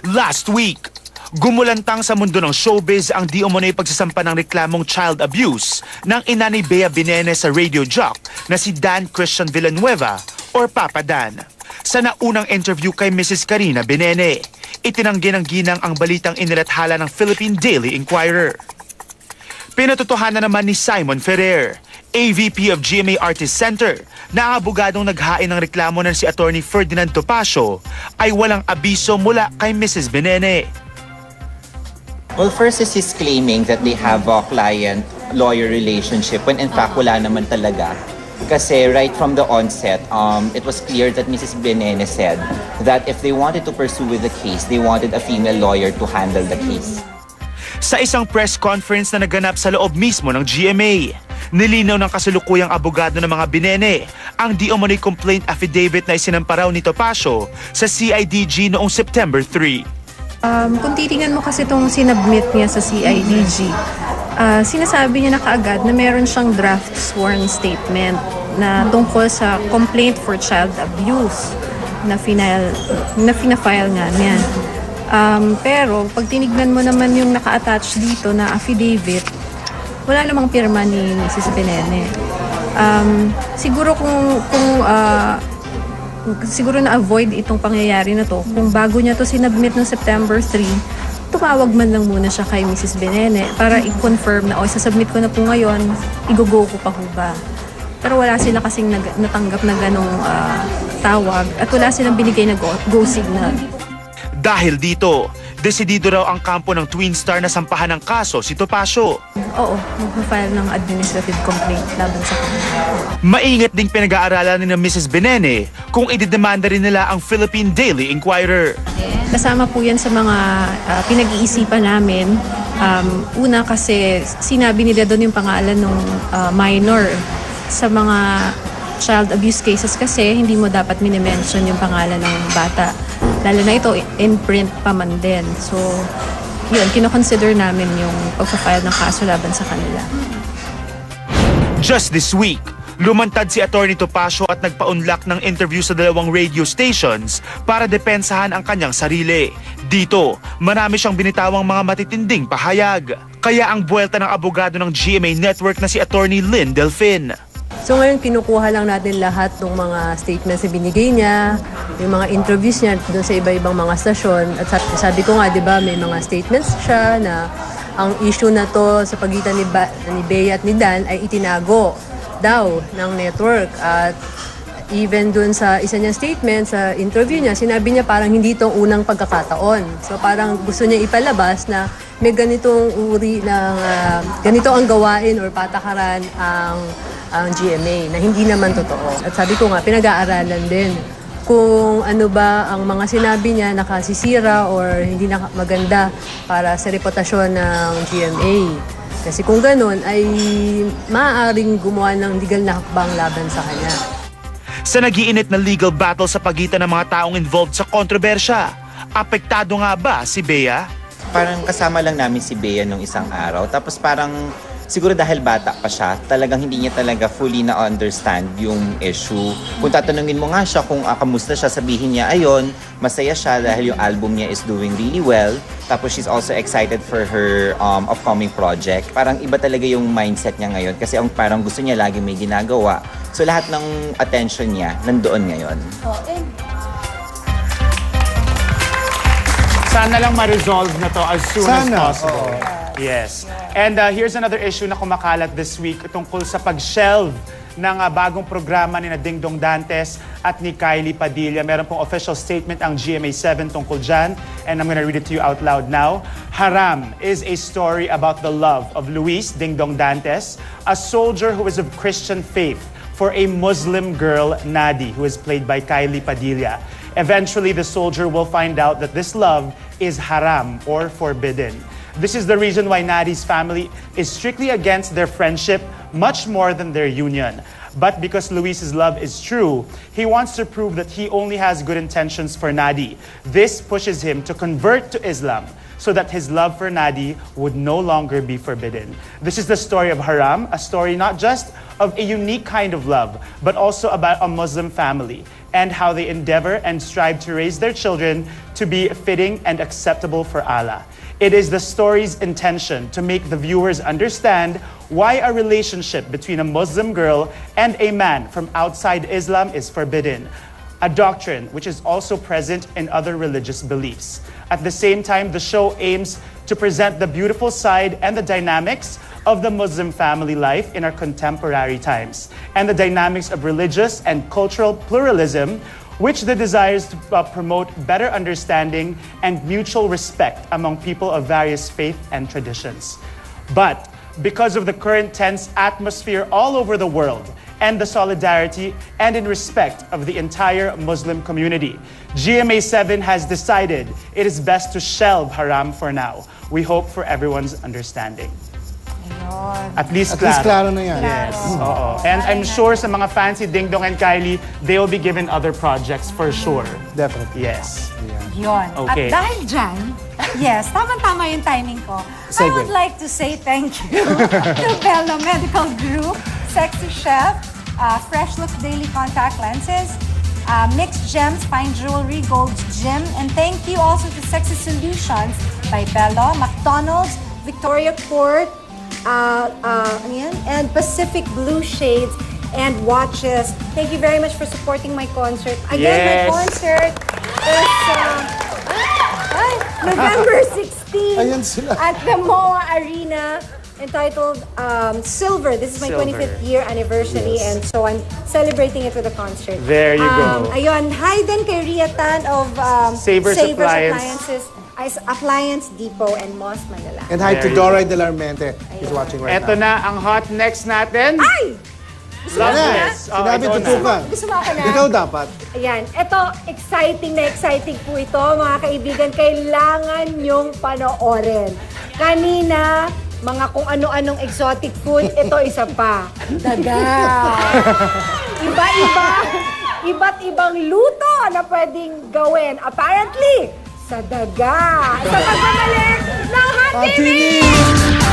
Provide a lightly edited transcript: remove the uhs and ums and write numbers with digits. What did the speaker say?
Last week, gumulantang sa mundo ng showbiz ang di umano'y pagsasampa ng reklamong child abuse ng ina ni Bea Binene sa radio jock na si Dan Christian Villanueva or Papa Dan. Sa naunang interview kay Mrs. Karina Binene, itinanggi ng ginang ang balitang inilathala ng Philippine Daily Inquirer. Pinatotohanan naman ni Simon Ferrer, AVP of GMA Artist Center, na ang abogadong naghain ng reklamo na si Attorney Ferdinand Topacio ay walang abiso mula kay Mrs. Binene. Well, first is he's claiming that they have a client-lawyer relationship when in fact wala naman talaga. Kasi right from the onset, it was clear that Mrs. Binene said that if they wanted to pursue with the case, they wanted a female lawyer to handle the case. Sa isang press conference na naganap sa loob mismo ng GMA, nilinaw ng kasalukuyang abogado ng mga Binene ang di umano'y complaint affidavit na isinamparaw ni Topacio sa CIDG noong September 3. Kung titingnan mo kasi itong sinubmit niya sa CIDG, sinasabi niya na kaagad na meron siyang draft sworn statement na tungkol sa complaint for child abuse na fina-file nga niya. Pero pag tinignan mo naman yung naka-attach dito na affidavit, wala namang pirma ni Mrs. Binene. Siguro na-avoid itong pangyayari na to. Kung bago niya to sinubmit ng September 3, tumawag man lang muna siya kay Mrs. Binene para i-confirm na, sasubmit ko na po ngayon, i-go ko pa ho ba. Pero wala sila kasing natanggap na ganong tawag at wala silang binigay na go signal. Dahil dito, desidido raw ang kampo ng Twin Star na sampahan ng kaso si Topacio. Oo, mag-file ng administrative complaint laban sa kanila. Maingat ding pinag-aaralan ni Mrs. Binene kung ididemanda rin nila ang Philippine Daily Inquirer. Kasama po yan sa mga pinag-iisipan namin. Una kasi sinabi nila doon yung pangalan ng minor. Sa mga child abuse cases kasi hindi mo dapat minimension yung pangalan ng bata. Lalo na ito, in-print pa man din. So, yun, kino-consider namin yung pagpa-file ng kaso laban sa kanila. Just this week, lumantad si Attorney Topacio at nagpa-unlock ng interview sa dalawang radio stations para depensahan ang kanyang sarili. Dito, marami siyang binitawang mga matitinding pahayag. Kaya ang buwelta ng abogado ng GMA Network na si Attorney Lynn Delfin. So ngayon kinukuha lang natin lahat ng mga statements na binigay niya, yung mga interviews niya doon sa iba-ibang mga stasyon. At sabi ko nga, di ba, may mga statements siya na ang issue na to sa pagitan ni Bea at ni Dan ay itinago daw ng network. At even doon sa isa niyang statement, sa interview niya, sinabi niya parang hindi itong unang pagkakataon. So parang gusto niya ipalabas na may ganitong uri ng, ganito ang gawain or patakaran ang GMA na hindi naman totoo. At sabi ko nga, pinag-aaralan din kung ano ba ang mga sinabi niya nakasisira or hindi na maganda para sa reputasyon ng GMA. Kasi kung ganun, ay maaaring gumawa ng legal na hakbang laban sa kanya. Sa nag-iinit na legal battle sa pagitan ng mga taong involved sa kontrobersya, apektado nga ba si Bea? Parang kasama lang namin si Bea nung isang araw. Tapos parang siguro dahil bata pa siya, talagang hindi niya talaga fully na-understand yung issue. Kung tatanungin mo nga siya kung kamusta siya, sabihin niya, ayun, masaya siya dahil yung album niya is doing really well. Tapos she's also excited for her upcoming project. Parang iba talaga yung mindset niya ngayon kasi ang parang gusto niya lagi may ginagawa. So lahat ng attention niya nandoon ngayon. Sana lang ma-resolve na to as soon as possible. Yes. And here's another issue na kumakalat this week tungkol sa pag-shelve ng bagong programa ni Ding Dong Dantes at ni Kylie Padilla. Meron pong official statement ang GMA7 tungkol dyan, and I'm gonna read it to you out loud now. Haram is a story about the love of Luis Ding Dong Dantes, a soldier who is of Christian faith, for a Muslim girl, Nadi, who is played by Kylie Padilla. Eventually, the soldier will find out that this love is haram or forbidden. This is the reason why Nadi's family is strictly against their friendship much more than their union. But because Luis's love is true, he wants to prove that he only has good intentions for Nadi. This pushes him to convert to Islam so that his love for Nadi would no longer be forbidden. This is the story of Haram, a story not just of a unique kind of love, but also about a Muslim family. and how they endeavor and strive to raise their children to be fitting and acceptable for Allah. It is the story's intention to make the viewers understand why a relationship between a Muslim girl and a man from outside Islam is forbidden, a doctrine which is also present in other religious beliefs. At the same time, the show aims to present the beautiful side and the dynamics of the Muslim family life in our contemporary times, and the dynamics of religious and cultural pluralism, which the desires to promote better understanding and mutual respect among people of various faith and traditions. But because of the current tense atmosphere all over the world, and the solidarity and in respect of the entire Muslim community, GMA7 has decided it is best to shelve haram for now. We hope for everyone's understanding. At least klaro na yan. Yes, oo. And I'm sure sa mga fans si Ding Dong and Kylie, they will be given other projects for sure. Definitely. Yes. Yun. Okay. At dahil dyan, yes, tama-tama yung timing ko. I Segue. would like to say thank you to Bello Medical Group, Sexy Chef, Fresh Looks Daily Contact Lenses, Mixed Gems, Fine Jewelry, Gold's Gym, and thank you also to Sexy Solutions by Bello, McDonald's, Victoria Court, ano yan? And Pacific Blue Shades and watches. Thank you very much for supporting my concert. Again, Yes. my concert is November 16 Ayan sila. at the MOA Arena, entitled Silver. This is my Silver. 25th year anniversary, and so I'm celebrating it with a concert. There you go. Ayun, hi din kay Ria Tan of Savers Appliance. Appliances, Appliance Depot, and Moss Manila. And hi to There you Doray de la Armente. He's watching right Eto now. na ang hot next natin. Ay! Loveless. Oh, Sinabi ito na. tutukan. Gusto mo ako na? Ikaw dapat. Ayan, ito, exciting po ito, mga kaibigan. Kailangan nyong panoorin. Kanina, mga kung ano-anong exotic food, ito isa pa. Daga. Iba't ibang luto na pwedeng gawin. Apparently, sa daga. Sa pagbabalik ng Hot Hot TV! TV!